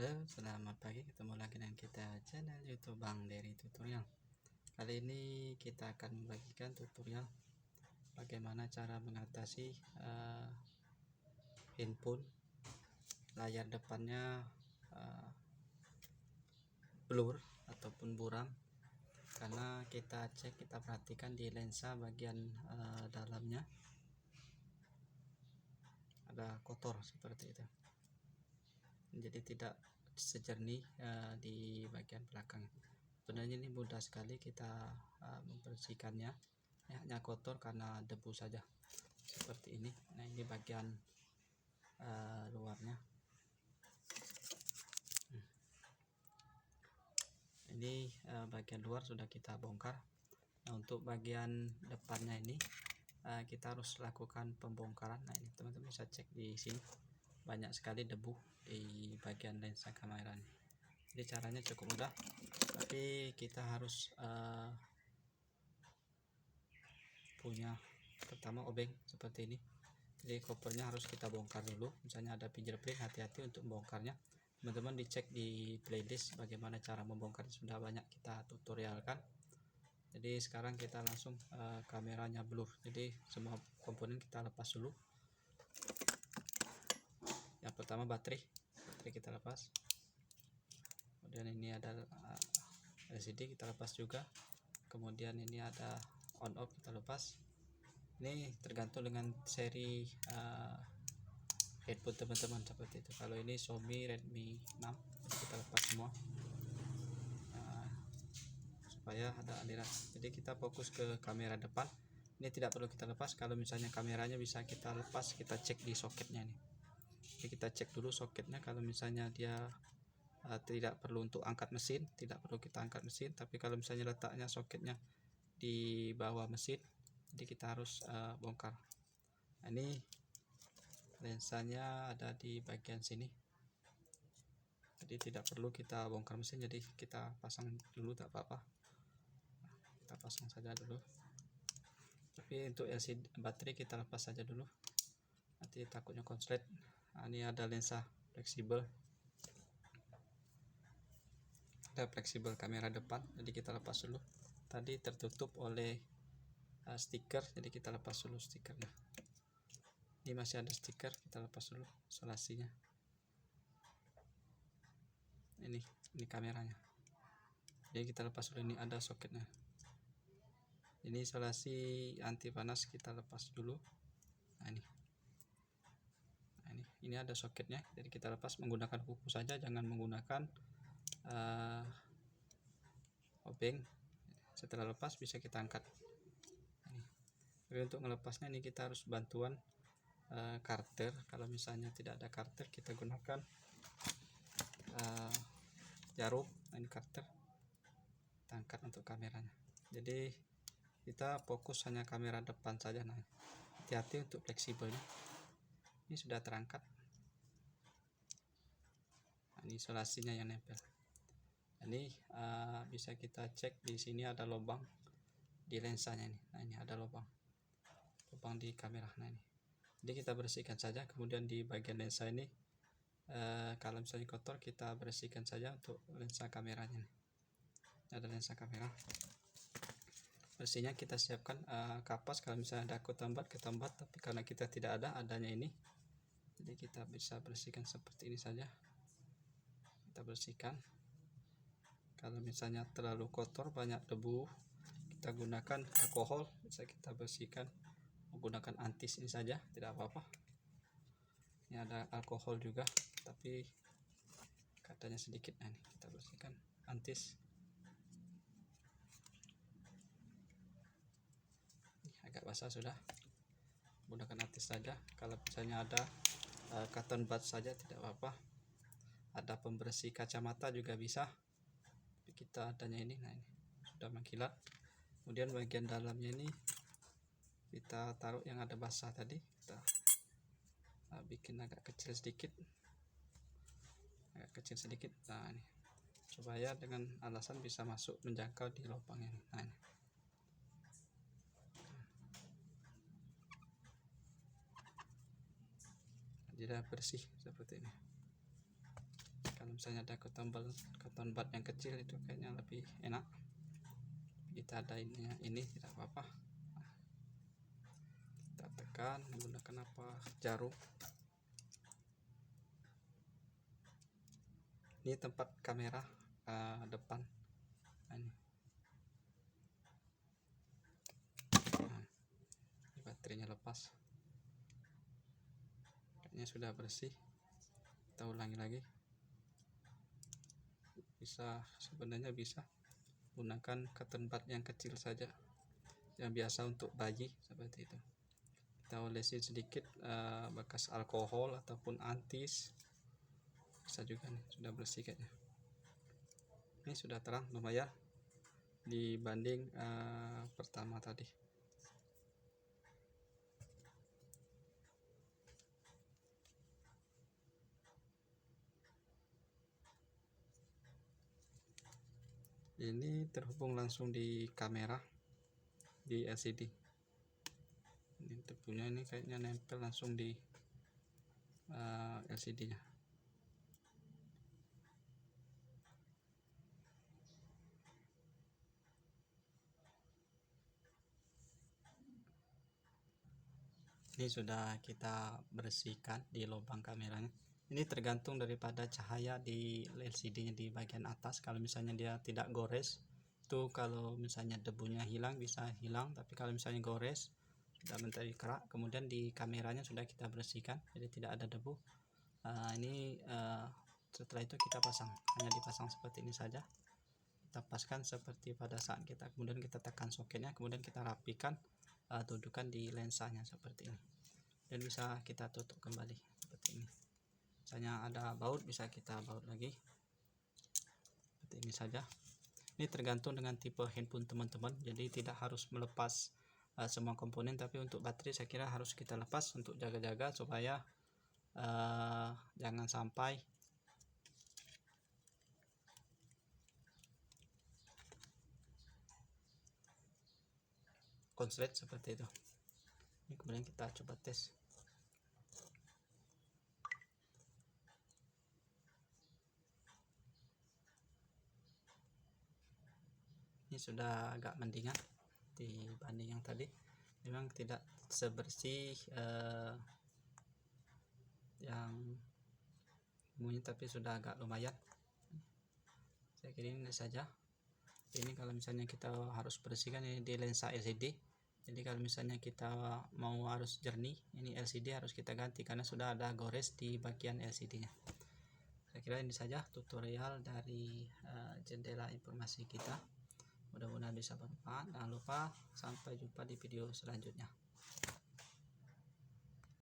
Halo, selamat pagi. Ketemu lagi dengan kita channel YouTube Bang Dery Tutorial. Kali ini kita akan membagikan tutorial bagaimana cara mengatasi handphone layar depannya blur ataupun buram, karena kita perhatikan di lensa bagian dalamnya ada kotor seperti itu, jadi tidak sejernih di bagian belakang. Sebenarnya ini mudah sekali kita membersihkannya, hanya kotor karena debu saja seperti ini. Nah, ini bagian luarnya. Ini bagian luar sudah kita bongkar. Nah, untuk bagian depannya ini kita harus lakukan pembongkaran. Nah, ini teman-teman bisa cek di sini, banyak sekali debu di bagian lensa kamera ini. Jadi caranya cukup mudah, tapi kita harus punya pertama obeng seperti ini. Jadi kopernya harus kita bongkar dulu. Misalnya ada fingerprint, hati-hati untuk membongkarnya. Teman-teman dicek di playlist bagaimana cara membongkar, sudah banyak kita tutorialkan. Jadi sekarang kita langsung kameranya blur, jadi semua komponen kita lepas dulu. Yang pertama baterai kita lepas, kemudian ini ada LCD kita lepas juga, kemudian ini ada on off kita lepas. Ini tergantung dengan seri headphone teman-teman seperti itu. Kalau ini Xiaomi Redmi 6, kita lepas semua supaya ada aliran. Jadi kita fokus ke kamera depan. Ini tidak perlu kita lepas. Kalau misalnya kameranya bisa kita lepas, kita cek di soketnya nih. Jadi kita cek dulu soketnya. Kalau misalnya dia tidak perlu untuk angkat mesin, tidak perlu kita angkat mesin. Tapi kalau misalnya letaknya soketnya di bawah mesin, jadi kita harus bongkar. Nah, ini lensanya ada di bagian sini, jadi tidak perlu kita bongkar mesin. Jadi kita pasang dulu, tak apa-apa, kita pasang saja dulu. Tapi untuk LCD baterai kita lepas saja dulu, nanti takutnya konslet. Nah, ini ada lensa fleksibel, kamera depan, jadi kita lepas dulu. Tadi tertutup oleh stiker, jadi kita lepas dulu stikernya. Ini masih ada stiker, kita lepas dulu isolasinya. Ini kameranya, jadi kita lepas dulu. Ini ada soketnya, ini isolasi anti panas, kita lepas dulu. Nah, ini ada soketnya, jadi kita lepas menggunakan kuku saja, jangan menggunakan obeng. Setelah lepas bisa kita angkat. Jadi untuk melepasnya ini kita harus bantuan karter. Kalau misalnya tidak ada karter, kita gunakan jarum. Nah, ini karter, kita angkat untuk kameranya. Jadi kita fokus hanya kamera depan saja. Nah, hati-hati untuk fleksibelnya. Ini sudah terangkat. Nah, ini isolasinya yang nempel. Ini bisa kita cek di sini, ada lubang di lensanya ini. Nah, ini ada lubang di kamera. Nah, ini jadi kita bersihkan saja. Kemudian di bagian lensa ini kalau misalnya kotor, kita bersihkan saja untuk lensa kameranya. Ada lensa kamera, bersihnya kita siapkan kapas. Kalau misalnya ada ketambat, tapi karena kita tidak ada, adanya ini, jadi kita bisa bersihkan seperti ini saja. Kita bersihkan. Kalau misalnya terlalu kotor, banyak debu, kita gunakan alkohol, bisa kita bersihkan menggunakan antis ini saja, tidak apa-apa. Ini ada alkohol juga, tapi katanya sedikit. Nah, ini kita bersihkan antis. Ini agak basah sudah, menggunakan antis saja. Kalau misalnya ada cotton bud saja tidak apa-apa. Ada pembersih kacamata juga bisa, tapi kita adanya ini. Nah, ini sudah mengkilat. Kemudian bagian dalamnya ini kita taruh yang ada basah tadi, kita bikin agak kecil sedikit. Nah, ini supaya dengan alasan bisa masuk menjangkau di lubang ini. Nah, ini. Jadi bersih seperti ini. Kalau misalnya ada cotton bud yang kecil itu kayaknya lebih enak. Kita ada ini tidak apa-apa, kita tekan menggunakan jarum. Ini tempat kamera depan. Nah, ini baterainya lepas, kayaknya sudah bersih. Kita ulangi lagi. Sebenarnya bisa gunakan cotton bud yang kecil saja, yang biasa untuk bayi seperti itu. Kita olesi sedikit bekas alkohol ataupun antis, bisa juga nih. Sudah bersih kayaknya. Ini sudah terang lumayan dibanding pertama tadi. Ini terhubung langsung di kamera di LCD. Ini tepunya ini kayaknya nempel langsung di LCD nya. Ini sudah kita bersihkan di lubang kameranya. Ini tergantung daripada cahaya di LCD nya di bagian atas. Kalau misalnya dia tidak gores, itu kalau misalnya debunya hilang bisa hilang, tapi kalau misalnya gores sudah menjadi kerak, kemudian di kameranya sudah kita bersihkan jadi tidak ada debu. Setelah itu kita pasang, hanya dipasang seperti ini saja. Kita paskan seperti pada saat kita, kemudian kita tekan soketnya, kemudian kita rapikan dudukan di lensanya seperti ini, dan bisa kita tutup kembali seperti ini. Misalnya ada baut, bisa kita baut lagi seperti ini saja. Ini tergantung dengan tipe handphone teman-teman, jadi tidak harus melepas semua komponen, tapi untuk baterai saya kira harus kita lepas untuk jaga-jaga supaya jangan sampai konslet seperti itu. Ini kemudian kita coba tes. Ini sudah agak mendingan dibanding yang tadi. Memang tidak sebersih yang bunyi, tapi sudah agak lumayan. Saya kira ini saja. Ini kalau misalnya kita harus bersihkan ini di lensa LCD. Jadi kalau misalnya kita mau harus jernih, ini LCD harus kita ganti karena sudah ada gores di bagian LCD-nya. Saya kira ini saja tutorial dari jendela informasi kita. Mudah-mudahan bisa bermanfaat. Jangan lupa sampai jumpa di video selanjutnya.